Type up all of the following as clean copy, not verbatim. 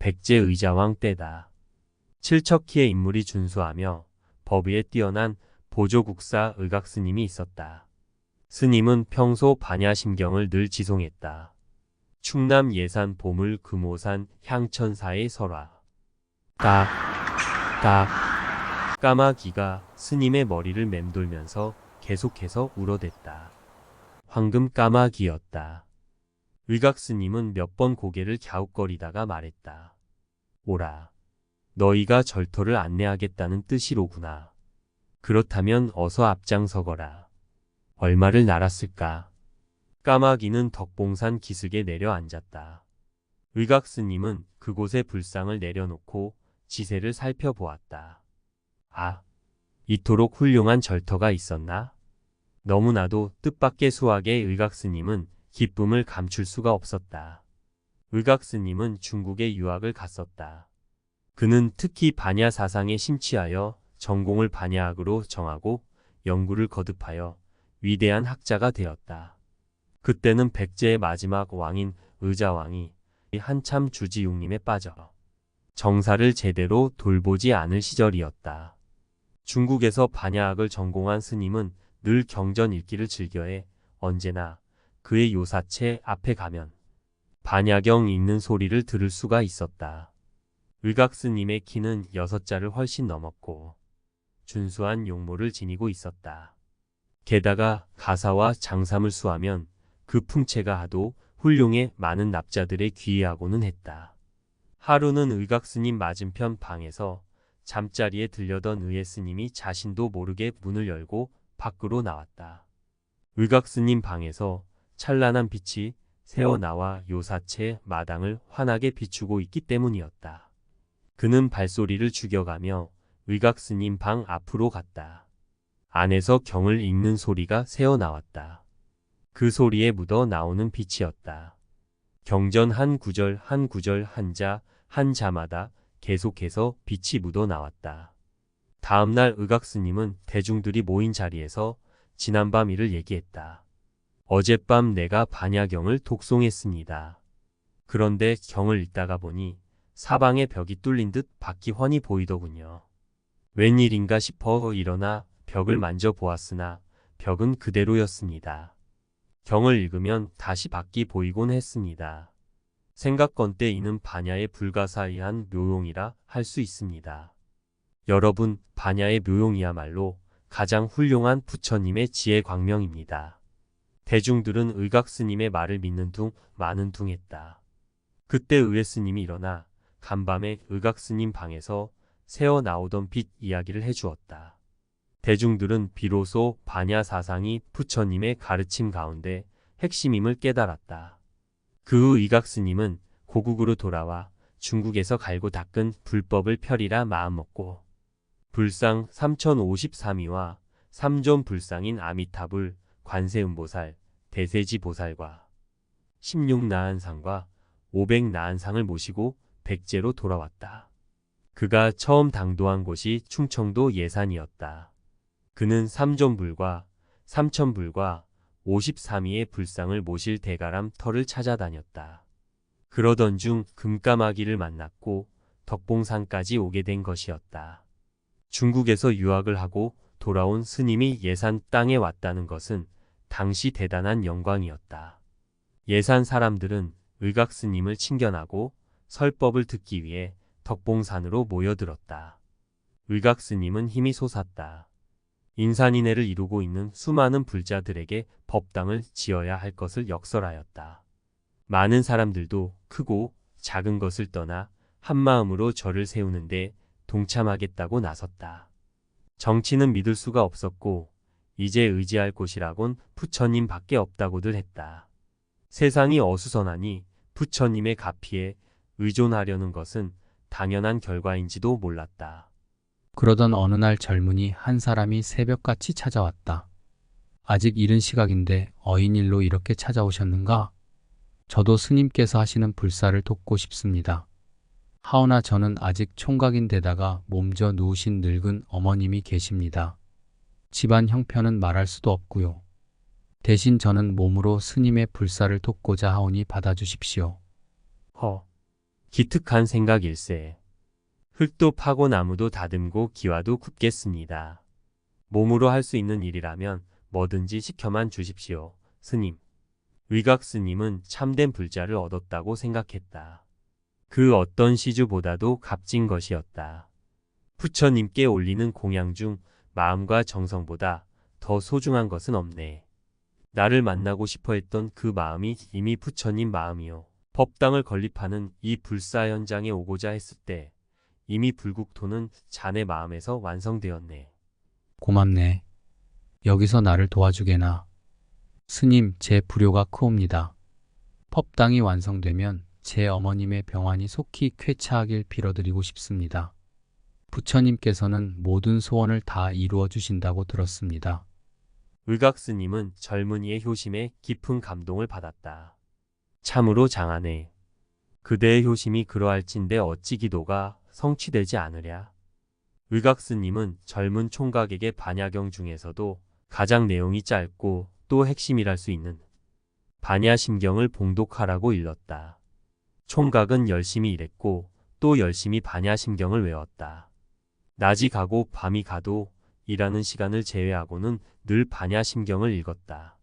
백제 의자왕 때다. 칠척희의 인물이 준수하며 법위에 뛰어난 보조국사 의각스님이 있었다. 스님은 평소 반야심경을 늘 지송했다. 충남 예산 보물 금오산 향천사의 설화. 까마귀가 스님의 머리를 맴돌면서 계속해서 울어댔다. 황금 까마귀였다. 의각스님은 몇 번 고개를 갸웃거리다가 말했다. 오라. 너희가 절터를 안내하겠다는 뜻이로구나. 그렇다면 어서 앞장서거라. 얼마를 날았을까? 까마귀는 덕봉산 기슭에 내려앉았다. 의각스님은 그곳에 불상을 내려놓고 지세를 살펴보았다. 아, 이토록 훌륭한 절터가 있었나? 너무나도 뜻밖의 수확에 의각스님은 기쁨을 감출 수가 없었다. 의각스님은 중국에 유학을 갔었다. 그는 특히 반야 사상에 심취하여 전공을 반야학으로 정하고 연구를 거듭하여 위대한 학자가 되었다. 그때는 백제의 마지막 왕인 의자왕이 한참 주지용림에 빠져 정사를 제대로 돌보지 않을 시절이었다. 중국에서 반야학을 전공한 스님은 늘 경전 읽기를 즐겨해 언제나 그의 요사체 앞에 가면 반야경 읽는 소리를 들을 수가 있었다. 의각스님의 키는 6자를 훨씬 넘었고 준수한 용모를 지니고 있었다. 게다가 가사와 장삼을 수하면 그 풍채가 하도 훌륭해 많은 납자들의 귀의하고는 했다. 하루는 의각스님 맞은편 방에서 잠자리에 들려던 의예스님이 자신도 모르게 문을 열고 밖으로 나왔다. 의각스님 방에서 찬란한 빛이 새어나와 요사체 마당을 환하게 비추고 있기 때문이었다. 그는 발소리를 죽여가며 의각스님 방 앞으로 갔다. 안에서 경을 읽는 소리가 새어나왔다. 그 소리에 묻어 나오는 빛이었다. 경전 한 구절 한 구절 한자 한 자마다 계속해서 빛이 묻어 나왔다. 다음날 의각스님은 대중들이 모인 자리에서 지난밤 일을 얘기했다. 어젯밤 내가 반야경을 독송했습니다. 그런데 경을 읽다가 보니 사방에 벽이 뚫린 듯 밖이 훤히 보이더군요. 웬일인가 싶어 일어나 벽을 만져보았으나 벽은 그대로였습니다. 경을 읽으면 다시 밖이 보이곤 했습니다. 생각건대 이는 반야의 불가사의한 묘용이라 할 수 있습니다. 여러분, 반야의 묘용이야말로 가장 훌륭한 부처님의 지혜 광명입니다. 대중들은 의각스님의 말을 믿는 둥 마는 둥 했다. 그때 의예스님이 일어나 간밤에 의각스님 방에서 새어나오던 빛 이야기를 해주었다. 대중들은 비로소 반야 사상이 부처님의 가르침 가운데 핵심임을 깨달았다. 그 후 의각스님은 고국으로 돌아와 중국에서 갈고 닦은 불법을 펴리라 마음먹고 불상 3053위와 3존 불상인 아미타불, 관세음보살, 대세지보살과 16나한상과 500나한상을 모시고 백제로 돌아왔다. 그가 처음 당도한 곳이 충청도 예산이었다. 그는 3존불과 3천불과 53위의 불상을 모실 대가람 터를 찾아다녔다. 그러던 중 금까마귀를 만났고 덕봉산까지 오게 된 것이었다. 중국에서 유학을 하고 돌아온 스님이 예산 땅에 왔다는 것은 당시 대단한 영광이었다. 예산 사람들은 의각스님을 친견하고 설법을 듣기 위해 덕봉산으로 모여들었다. 의각스님은 힘이 솟았다. 인산인해를 이루고 있는 수많은 불자들에게 법당을 지어야 할 것을 역설하였다. 많은 사람들도 크고 작은 것을 떠나 한마음으로 절을 세우는데 동참하겠다고 나섰다. 정치는 믿을 수가 없었고 이제 의지할 곳이라곤 부처님 밖에 없다고들 했다. 세상이 어수선하니 부처님의 가피에 의존하려는 것은 당연한 결과인지도 몰랐다. 그러던 어느 날 젊은이 한 사람이 새벽같이 찾아왔다. 아직 이른 시각인데 어인일로 이렇게 찾아오셨는가? 저도 스님께서 하시는 불사를 돕고 싶습니다. 하오나 저는 아직 총각인데다가 몸져 누우신 늙은 어머님이 계십니다. 집안 형편은 말할 수도 없고요. 대신 저는 몸으로 스님의 불사를 돕고자 하오니 받아주십시오. 기특한 생각일세. 흙도 파고 나무도 다듬고 기와도 굽겠습니다. 몸으로 할 수 있는 일이라면 뭐든지 시켜만 주십시오, 스님. 의각 스님은 참된 불자를 얻었다고 생각했다. 그 어떤 시주보다도 값진 것이었다. 부처님께 올리는 공양 중 마음과 정성보다 더 소중한 것은 없네. 나를 만나고 싶어 했던 그 마음이 이미 부처님 마음이요. 법당을 건립하는 이 불사 현장에 오고자 했을 때 이미 불국토는 자네 마음에서 완성되었네. 고맙네. 여기서 나를 도와주게나. 스님, 제 불효가 크옵니다. 법당이 완성되면 제 어머님의 병환이 속히 쾌차하길 빌어드리고 싶습니다. 부처님께서는 모든 소원을 다 이루어 주신다고 들었습니다. 의각 스님은 젊은이의 효심에 깊은 감동을 받았다. 참으로 장하네. 그대의 효심이 그러할진데 어찌 기도가 성취되지 않으랴. 의각 스님은 젊은 총각에게 반야경 중에서도 가장 내용이 짧고 또 핵심이랄 수 있는 반야심경을 봉독하라고 일렀다. 총각은 열심히 일했고 또 열심히 반야심경을 외웠다. 낮이 가고 밤이 가도 일하는 시간을 제외하고는 늘 반야심경을 읽었다.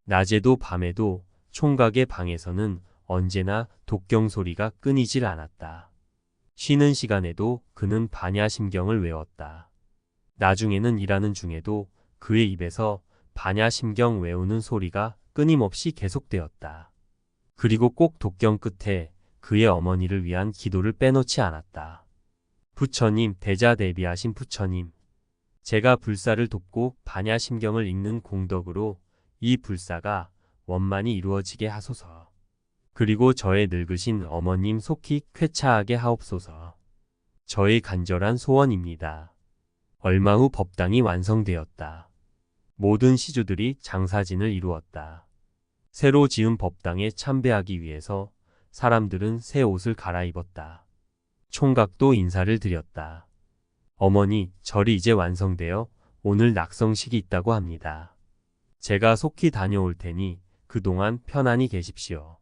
낮에도 밤에도 총각의 방에서는 언제나 독경 소리가 끊이질 않았다. 쉬는 시간에도 그는 반야심경을 외웠다. 나중에는 일하는 중에도 그의 입에서 반야심경 외우는 소리가 끊임없이 계속되었다. 그리고 꼭 독경 끝에 그의 어머니를 위한 기도를 빼놓지 않았다. 부처님, 대자대비하신 부처님, 제가 불사를 돕고 반야심경을 읽는 공덕으로 이 불사가 원만히 이루어지게 하소서. 그리고 저의 늙으신 어머님 속히 쾌차하게 하옵소서. 저의 간절한 소원입니다. 얼마 후 법당이 완성되었다. 모든 시주들이 장사진을 이루었다. 새로 지은 법당에 참배하기 위해서 사람들은 새 옷을 갈아입었다. 총각도 인사를 드렸다. 어머니, 절이 이제 완성되어 오늘 낙성식이 있다고 합니다. 제가 속히 다녀올 테니 그동안 편안히 계십시오.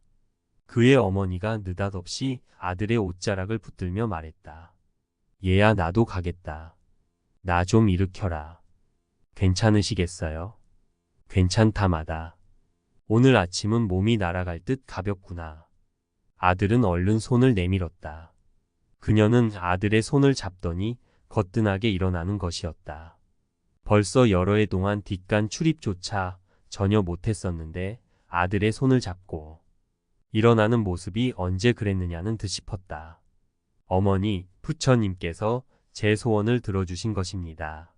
그의 어머니가 느닷없이 아들의 옷자락을 붙들며 말했다. 얘야, 나도 가겠다. 나 좀 일으켜라. 괜찮으시겠어요? 괜찮다마다. 오늘 아침은 몸이 날아갈 듯 가볍구나. 아들은 얼른 손을 내밀었다. 그녀는 아들의 손을 잡더니 거뜬하게 일어나는 것이었다. 벌써 여러 해 동안 뒷간 출입조차 전혀 못했었는데 아들의 손을 잡고 일어나는 모습이 언제 그랬느냐는 듯 싶었다. 어머니, 부처님께서 제 소원을 들어주신 것입니다.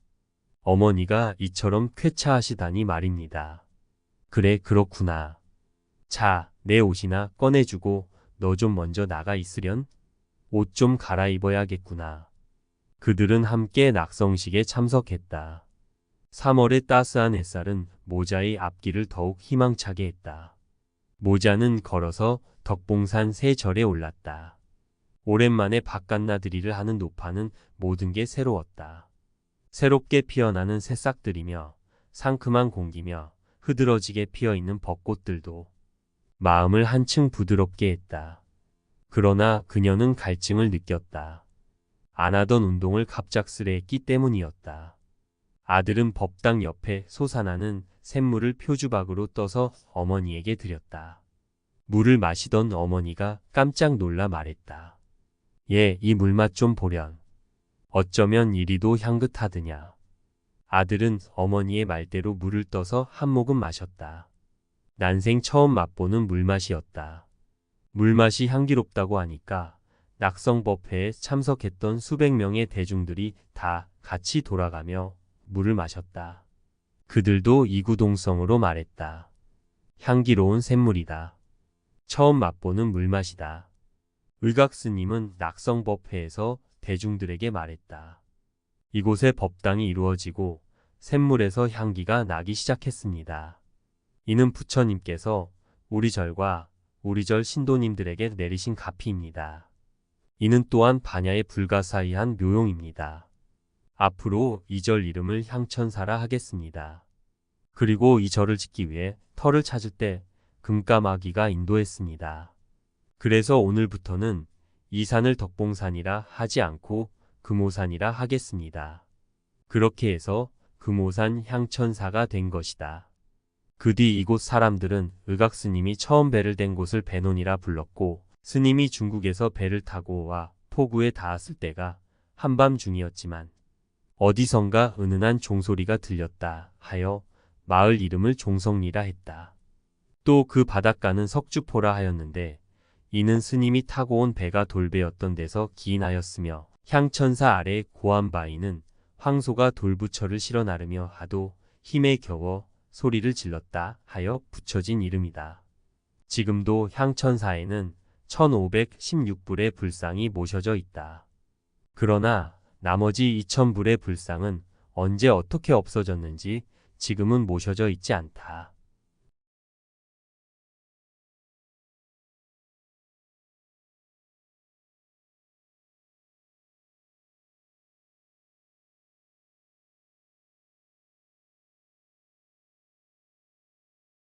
어머니가 이처럼 쾌차하시다니 말입니다. 그래, 그렇구나. 자, 내 옷이나 꺼내주고 너 좀 먼저 나가 있으련? 옷 좀 갈아입어야겠구나. 그들은 함께 낙성식에 참석했다. 3월의 따스한 햇살은 모자의 앞길을 더욱 희망차게 했다. 모자는 걸어서 덕봉산 새 절에 올랐다. 오랜만에 바깥나들이를 하는 노파는 모든 게 새로웠다. 새롭게 피어나는 새싹들이며 상큼한 공기며 흐드러지게 피어있는 벚꽃들도 마음을 한층 부드럽게 했다. 그러나 그녀는 갈증을 느꼈다. 안 하던 운동을 갑작스레 했기 때문이었다. 아들은 법당 옆에 솟아나는 샘물을 표주박으로 떠서 어머니에게 드렸다. 물을 마시던 어머니가 깜짝 놀라 말했다. 얘, 이 물맛 좀 보련. 어쩌면 이리도 향긋하드냐. 아들은 어머니의 말대로 물을 떠서 한 모금 마셨다. 난생 처음 맛보는 물맛이었다. 물맛이 향기롭다고 하니까 낙성법회에 참석했던 수백 명의 대중들이 다 같이 돌아가며 물을 마셨다. 그들도 이구동성으로 말했다. 향기로운 샘물이다. 처음 맛보는 물맛이다. 의각 스님은 낙성법회에서 대중들에게 말했다. 이곳에 법당이 이루어지고 샘물에서 향기가 나기 시작했습니다. 이는 부처님께서 우리 절과 우리 절 신도님들에게 내리신 가피입니다. 이는 또한 반야에 불가사의한 묘용입니다. 앞으로 이 절 이름을 향천사라 하겠습니다. 그리고 이 절을 짓기 위해 터를 찾을 때 금까마귀가 인도했습니다. 그래서 오늘부터는 이 산을 덕봉산이라 하지 않고 금오산이라 하겠습니다. 그렇게 해서 금오산 향천사가 된 것이다. 그 뒤 이곳 사람들은 의각 스님이 처음 배를 댄 곳을 배논이라 불렀고, 스님이 중국에서 배를 타고 와 포구에 닿았을 때가 한밤중이었지만 어디선가 은은한 종소리가 들렸다 하여 마을 이름을 종성리라 했다. 또 그 바닷가는 석주포라 하였는데, 이는 스님이 타고 온 배가 돌배였던 데서 기인하였으며, 향천사 아래 고한 바위는 황소가 돌부처를 실어 나르며 하도 힘에 겨워 소리를 질렀다 하여 붙여진 이름이다. 지금도 향천사에는 1516불의 불상이 모셔져 있다. 그러나 나머지 2000불의 불상은 언제 어떻게 없어졌는지 지금은 모셔져 있지 않다.